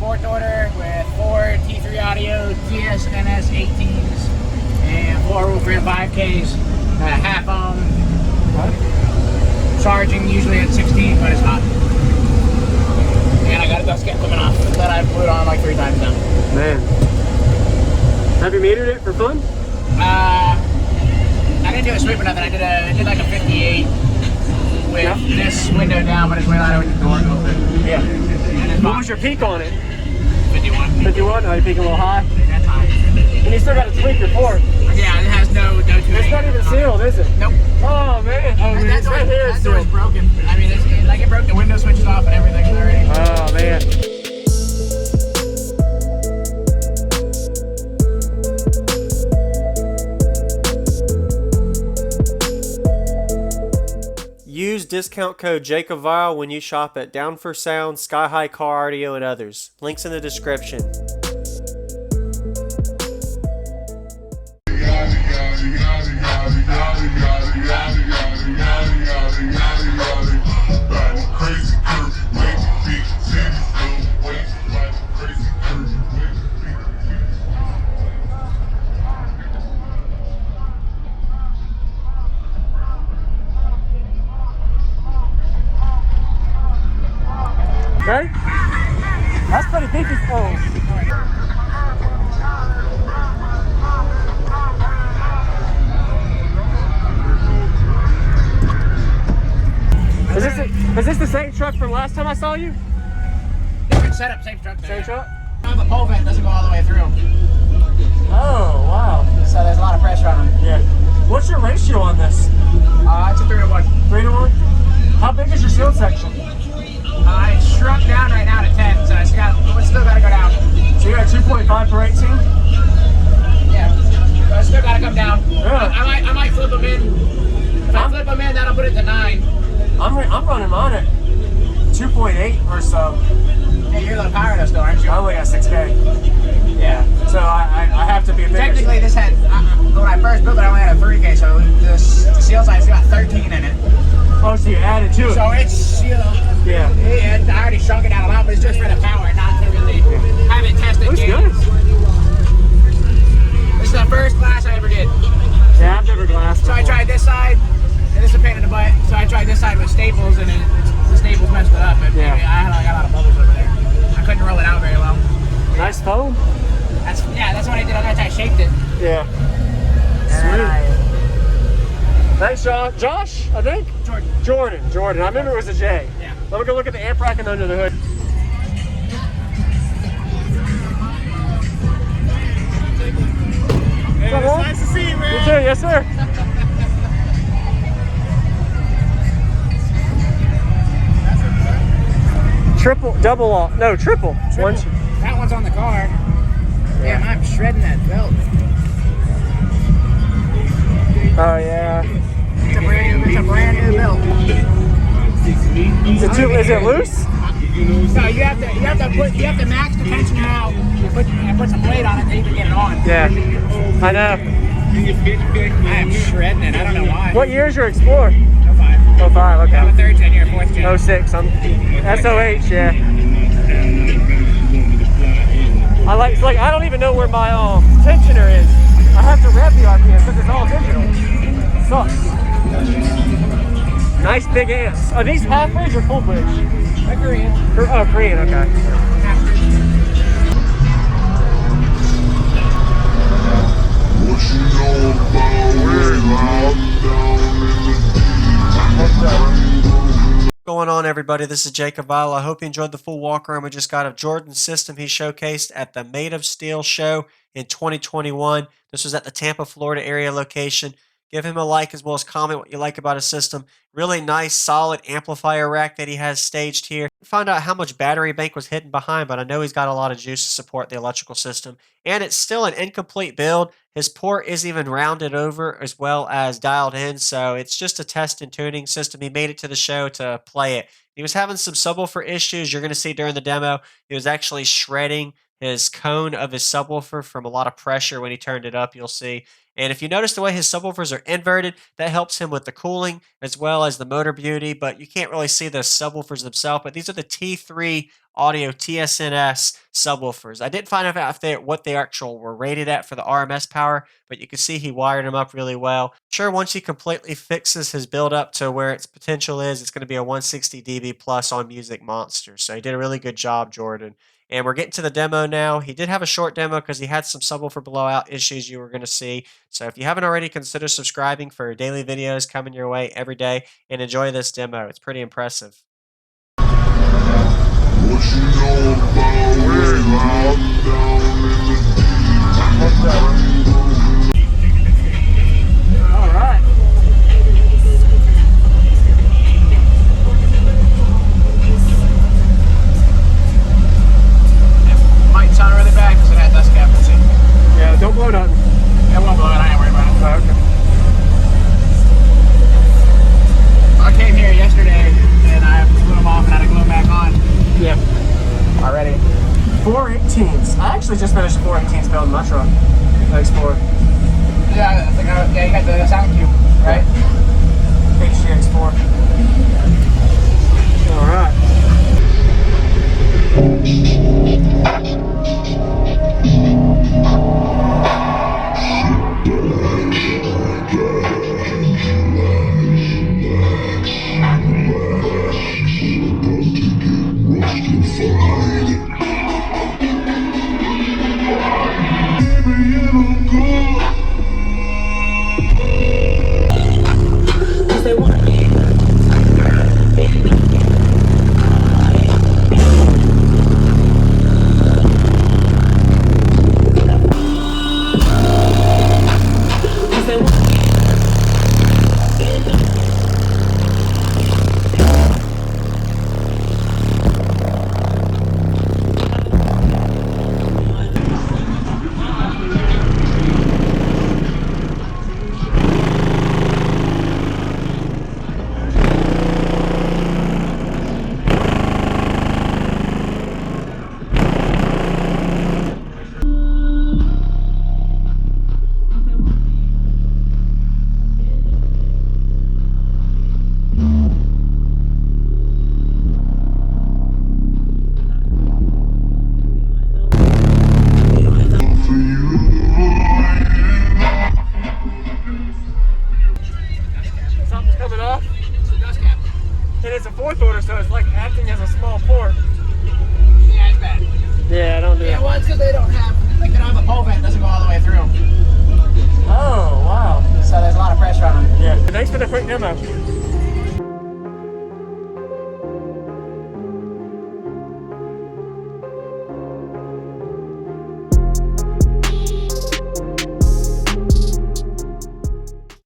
4th order with 4 T3 audio TS-NS 18s and 4 woofer 5Ks, half ohm. Charging usually at 16, but it's not. And I got a dust cap coming off that I put on like 3 times now. Man. Have you metered it for fun? I didn't do a sweep or nothing. I did like a 58 with this window down, but it's way louder with the door open. Yeah. What was your peak on it? 51. 51? Oh, you peak a little high? That's high. And you still got to tweak your port. Yeah, it has no tuning. It's not even sealed, is it? Nope. Oh, man. Oh, that right here that is door is sealed. broken. I mean, it broke the window switches off and everything already. Oh, man. Use discount code JacobViral when you shop at Down for Sound, SkyHigh Car Audio, and others. Links in the description. Okay? That's pretty beefy. Oh. Is this the same truck from last time I saw you? Different setup, same truck. Same truck? The pole vent doesn't go all the way through. Oh, wow. So there's a lot of pressure on them. Yeah. What's your ratio on this? It's a 3 to 1. 3 to 1? How big is your sealed section? It's shrunk down right now to 10, so it's still got to go down. So you got 2.5 per 18? Yeah. So it's still got to come down. Yeah. I might flip them in. If I flip them in, that'll put it to 9. I'm running mine at 2.8 or so. Yeah, you're low power though still, aren't you? I only got 6K. Yeah. So I have to be a bigger. Technically, this had, when I first built it, I only had a 3K, so the seal size got 13 in it. Oh, so you added to it. So it's, yeah. I already shrunk it down a lot, but it's just for the power, not to really have it tested. Looks good. This is the first glass I ever did. Yeah, I've never glassed So before. I tried this side, and this is a pain in the butt. So I tried this side with staples, and the staples messed it up. And yeah. I got a lot of bubbles over there. I couldn't roll it out very well. Nice foam. That's what I did. I shaped it. Yeah. Sweet. Thanks, Josh. Josh, I think? Jordan. I remember it was a J. Yeah. Let me go look at the amp rack and under the hood. Hey, it's nice to see you, man. You too, yes, sir. Triple. That one's on the car. Yeah. Damn, I'm shredding that belt. Oh yeah. It's a brand new belt. Is it loose? No, you have to max the tensioner out and put some weight on it to even get it on. Yeah. I know. I am shredding it. I don't know why. What year is your Explorer? 05. 05, okay. I'm a 3rd gen, you're a 4th gen. 06, I'm SOH, yeah. I don't even know where my tensioner is. I have to rev the RPM because it's all digital. It sucks. Nice big amps. Are these half bridge or full bridge? A Korean. Oh, Korean, okay. What you know about Going on, everybody? This is JacobViral. I hope you enjoyed the full walk around we just got of Jordan's system he showcased at the Made of Steel show in 2021. This was at the Tampa, Florida area location. Give him a like as well as comment what you like about his system. Really nice, solid amplifier rack that he has staged here. Find out how much battery bank was hidden behind, but I know he's got a lot of juice to support the electrical system. And it's still an incomplete build. His port is even rounded over as well as dialed in, so it's just a test and tuning system. He made it to the show to play it. He was having some subwoofer issues. You're going to see during the demo, he was actually shredding his cone of his subwoofer from a lot of pressure when he turned it up, you'll see. And if you notice the way his subwoofers are inverted, that helps him with the cooling as well as the motor beauty, but you can't really see the subwoofers themselves. But these are the T3 audio TSNS subwoofers. I didn't find out what they actual were rated at for the RMS power, but you can see he wired them up really well. Sure, once he completely fixes his build up to where its potential is, it's going to be a 160 dB plus on Music Monster. So he did a really good job, Jordan. And we're getting to the demo now. He did have a short demo because he had some subwoofer blowout issues you were going to see. So if you haven't already, consider subscribing for daily videos coming your way every day and enjoy this demo. It's pretty impressive. What you know about it? Loud down in the All right. Might sound really bad because it had dust cap. We'll see. Yeah, don't blow nothing. It won't blow it. I ain't worried about it. Oh, okay. I came here yesterday and I blew them off and had to glue them back on Yeah. already. 418s. I actually just finished 418s building my truck. X4. Yeah, I think yeah, you got the sound cube, right? HGX4. All right. Something's coming off. It's the dust cap. And it's a fourth order, so it's like acting as a small port. Yeah, it's bad. Yeah, don't do Yeah, that. well, it's because they don't have the pole vent doesn't go all the way through. Oh, wow. So there's a lot of pressure on them. Yeah. Thanks for the quick demo.